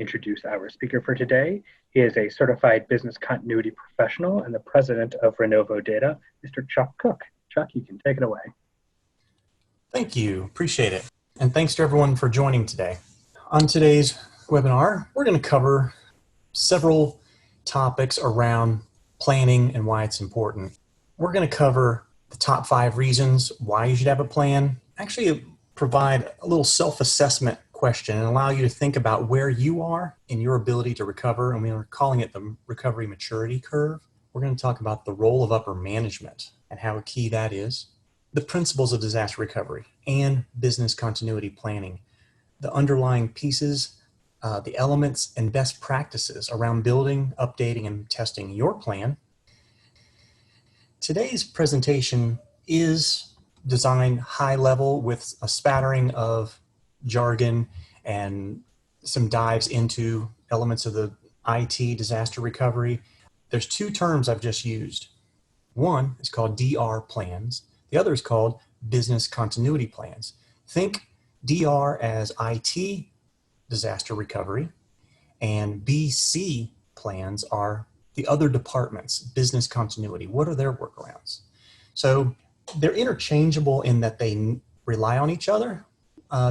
introduce our speaker for today. He is a certified business continuity professional and the president of RenovoData, Mr. Chuck Cook. Chuck, you can take it away. Thank you. Appreciate it. And thanks to everyone for joining today. On today's webinar, we're going to cover several topics around planning and why it's important. We're going to cover the top 5 reasons why you should have a plan, actually provide a little self-assessment question and allow you to think about where you are in your ability to recover, and we're calling it the recovery maturity curve. We're going to talk about the role of upper management and how key that is, the principles of disaster recovery and business continuity planning, the underlying pieces, the elements and best practices around building, updating, and testing your plan. Today's presentation is designed high level with a spattering of jargon and some dives into elements of the IT disaster recovery. There's 2 terms I've just used. One is called DR plans. The other is called business continuity plans. Think DR as IT disaster recovery, and BC plans are the other departments, business continuity. What are their workarounds? So they're interchangeable in that they rely on each other.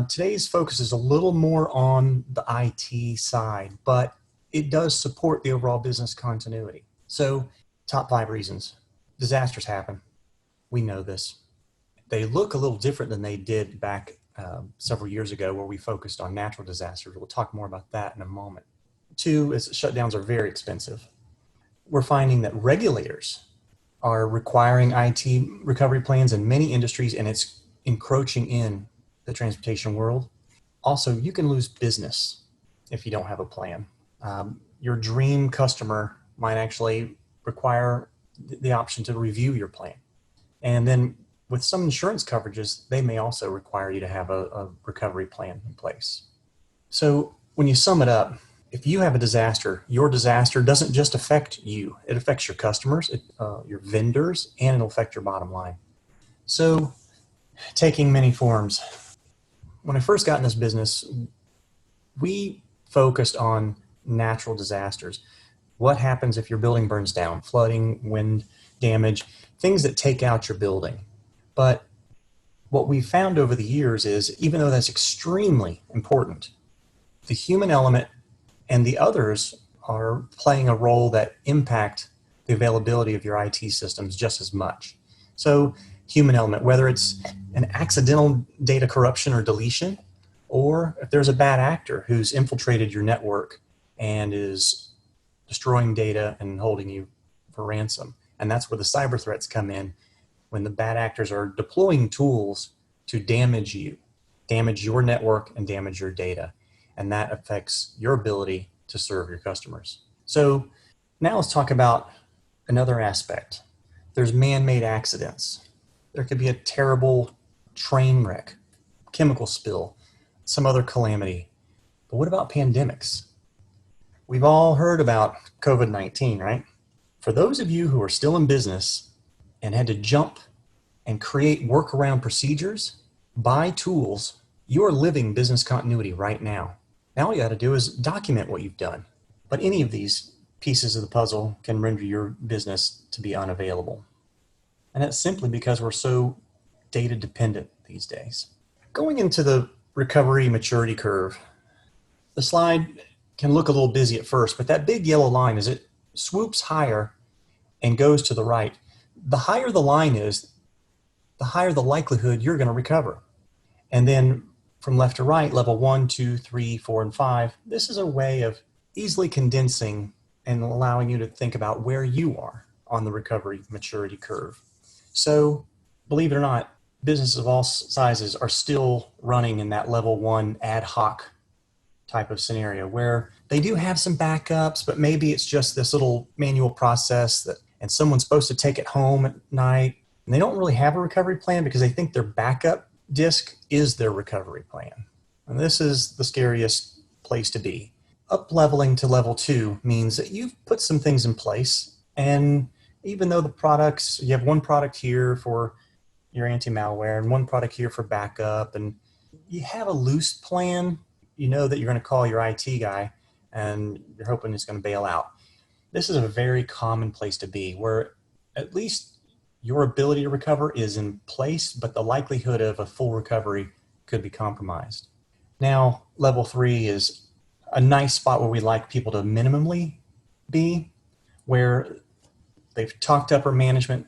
Today's focus is a little more on the IT side, but it does support the overall business continuity. So top 5 reasons. Disasters happen. We know this. They look a little different than they did back several years ago where we focused on natural disasters. We'll talk more about that in a moment. 2 is shutdowns are very expensive. We're finding that regulators are requiring IT recovery plans in many industries, and it's encroaching in the transportation world. Also, you can lose business if you don't have a plan. Your dream customer might actually require the option to review your plan. And then with some insurance coverages, they may also require you to have a recovery plan in place. So when you sum it up, if you have a disaster, your disaster doesn't just affect you. It affects your customers, your vendors, and it'll affect your bottom line. So taking many forms. When I first got in this business, we focused on natural disasters. What happens if your building burns down? Flooding, wind damage, things that take out your building. But what we found over the years is, even though that's extremely important, the human element and the others are playing a role that impact the availability of your IT systems just as much. So human element, whether it's an accidental data corruption or deletion, or if there's a bad actor who's infiltrated your network and is destroying data and holding you for ransom. And that's where the cyber threats come in, when the bad actors are deploying tools to damage you, damage your network and damage your data. And that affects your ability to serve your customers. So now let's talk about another aspect. There's man-made accidents. There could be a terrible train wreck, chemical spill, some other calamity. But what about pandemics? We've all heard about COVID-19, right? For those of you who are still in business and had to jump and create workaround procedures, buy tools, you are living business continuity right now. Now all you got to do is document what you've done. But any of these pieces of the puzzle can render your business to be unavailable. And that's simply because we're so data dependent these days. Going into the recovery maturity curve, the slide can look a little busy at first, but that big yellow line, as it swoops higher and goes to the right, the higher the line is, the higher the likelihood you're going to recover. And then from left to right, level 1, 2, 3, 4, and 5, this is a way of easily condensing and allowing you to think about where you are on the recovery maturity curve. So believe it or not, businesses of all sizes are still running in that level 1 ad hoc type of scenario where they do have some backups, but maybe it's just this little manual process and someone's supposed to take it home at night, and they don't really have a recovery plan because they think their backup disk is their recovery plan. And this is the scariest place to be. Up leveling to level 2 means that you've put some things in place, and even though the products, you have one product here for your anti-malware and one product here for backup, and you have a loose plan, you know that you're going to call your IT guy, and you're hoping it's going to bail out. This is a very common place to be, where at least your ability to recover is in place, but the likelihood of a full recovery could be compromised. Now, level 3 is a nice spot where we like people to minimally be, where they've talked to upper management,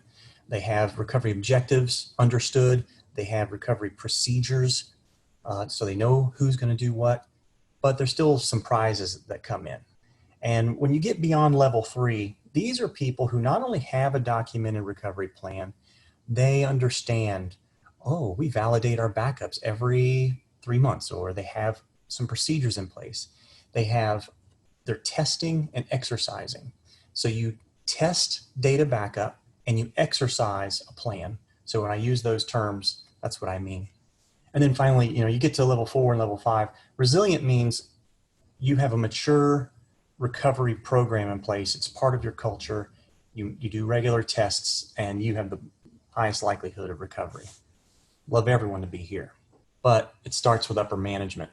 they have recovery objectives understood, they have recovery procedures, so they know who's going to do what, but there's still some prizes that come in. And when you get beyond level 3, these are people who not only have a documented recovery plan, they understand, oh, we validate our backups every 3 months, or they have some procedures in place. They're testing and exercising. So you test data backup and you exercise a plan. So when I use those terms, that's what I mean. And then finally, you get to level 4 and level 5. Resilient means you have a mature recovery program in place. It's part of your culture. You do regular tests and you have the highest likelihood of recovery. Love everyone to be here, but it starts with upper management.